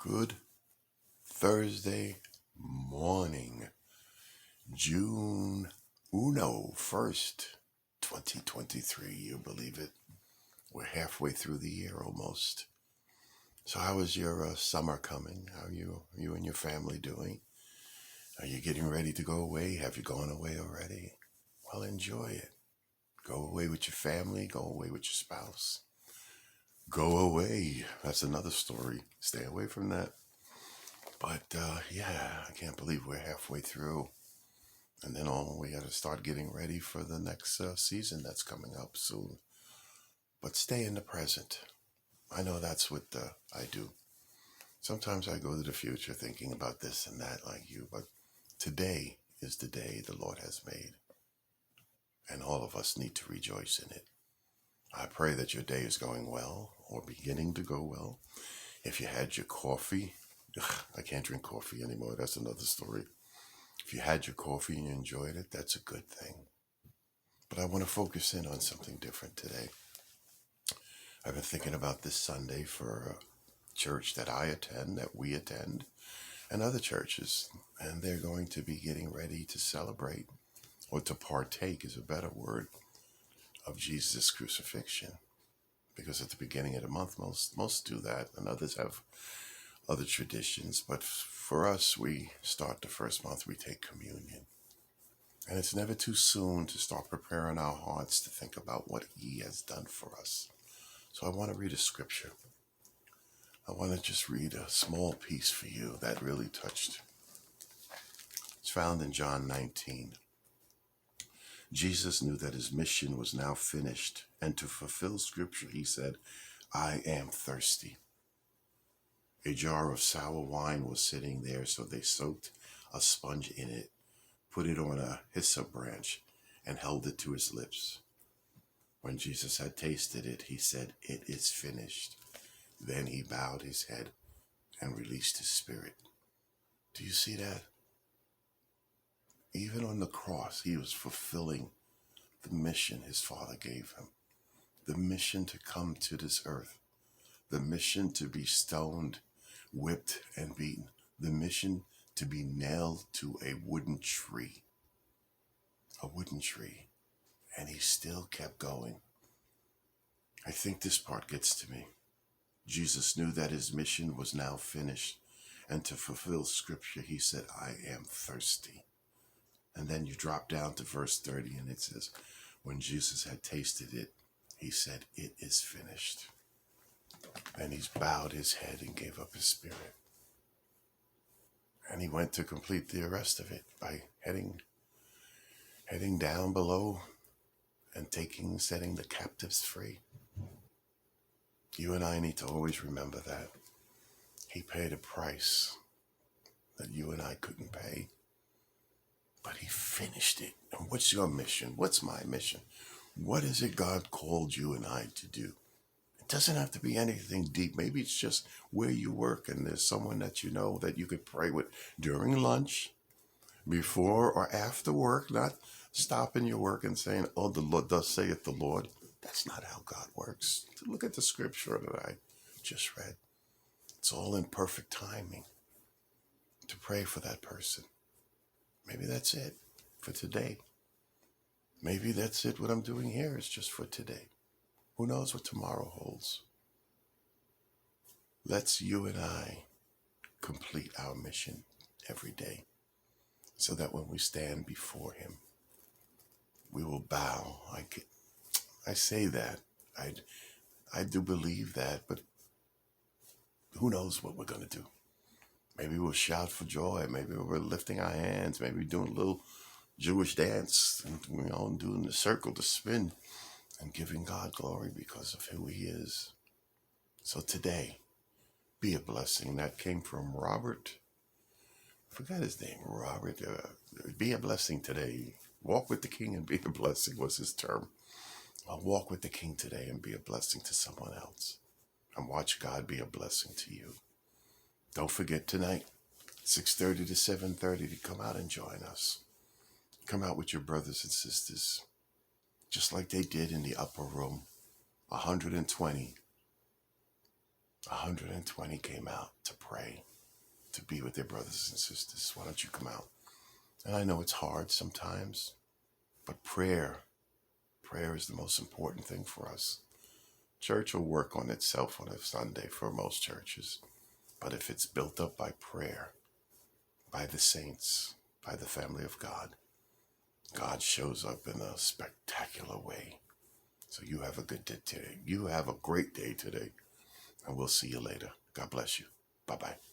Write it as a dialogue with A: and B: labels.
A: Good Thursday morning, June 1st, 2023. You believe it? We're halfway through the year almost. So how is your summer coming? How are you and your family doing? Are you getting ready to go away? Have you gone away already? Well, enjoy it. Go away with your family. Go away with your spouse. Go away. That's another story. Stay away from that. But yeah, I can't believe we're halfway through. And then we got to start getting ready for the next season that's coming up soon. But stay in the present. I know that's what I do. Sometimes I go to the future thinking about this and that like you, but today is the day the Lord has made. And all of us need to rejoice in it. I pray that your day is going well or beginning to go well. If you had your coffee, I can't drink coffee anymore. That's another story. If you had your coffee and you enjoyed it, that's a good thing. But I want to focus in on something different today. I've been thinking about this Sunday for a church that I attend, that we attend, and other churches. And they're going to be getting ready to celebrate, or to partake is a better word, of Jesus' crucifixion. Because at the beginning of the month, most do that, and others have other traditions. But for us, we start the first month, we take communion. And it's never too soon to start preparing our hearts to think about what He has done for us. So I want to read a scripture. I want to just read a small piece for you that really touched. It's found in John 19. Jesus knew that His mission was now finished, and to fulfill scripture, He said, "I am thirsty." A jar of sour wine was sitting there, so they soaked a sponge in it, put it on a hyssop branch, and held it to His lips. When Jesus had tasted it, He said, "It is finished." Then He bowed His head and released His spirit. Do you see that? Even on the cross, He was fulfilling the mission His Father gave Him. The mission to come to this earth. The mission to be stoned, whipped, and beaten. The mission to be nailed to a wooden tree. A wooden tree. And He still kept going. I think this part gets to me. Jesus knew that His mission was now finished. And to fulfill scripture, He said, "I am thirsty." And then you drop down to verse 30 and it says, when Jesus had tasted it, He said, "It is finished." And He's bowed His head and gave up His spirit. And He went to complete the rest of it by heading down below and setting the captives free. You and I need to always remember that. He paid a price that you and I couldn't pay. But He finished it. And what's your mission? What's my mission? What is it God called you and I to do? It doesn't have to be anything deep. Maybe it's just where you work and there's someone that you know that you could pray with during lunch, before or after work, not stopping your work and saying, "Oh, the Lord, thus saith the Lord." That's not how God works. Look at the scripture that I just read. It's all in perfect timing to pray for that person. Maybe that's it for today. Maybe that's it. What I'm doing here is just for today. Who knows what tomorrow holds? Let's you and I complete our mission every day so that when we stand before Him, we will bow. I say that. I do believe that, but who knows what we're going to do? Maybe we'll shout for joy. Maybe we're lifting our hands. Maybe doing a little Jewish dance and doing the circle, the spin, and giving God glory because of who He is. So today, be a blessing. That came from Robert. I forgot his name. Robert. Be a blessing today. Walk with the King and be a blessing was his term. I'll walk with the King today and be a blessing to someone else. And watch God be a blessing to you. Don't forget tonight, 6:30 to 7:30 to come out and join us. Come out with your brothers and sisters, just like they did in the upper room. 120 120 came out to pray, to be with their brothers and sisters. Why don't you come out? And I know it's hard sometimes, but prayer is the most important thing for us. Church will work on itself on a Sunday for most churches, but if it's built up by prayer, by the saints, by the family of God, God shows up in a spectacular way. So you have a good day today. You have a great day today, and we'll see you later. God bless you. Bye-bye.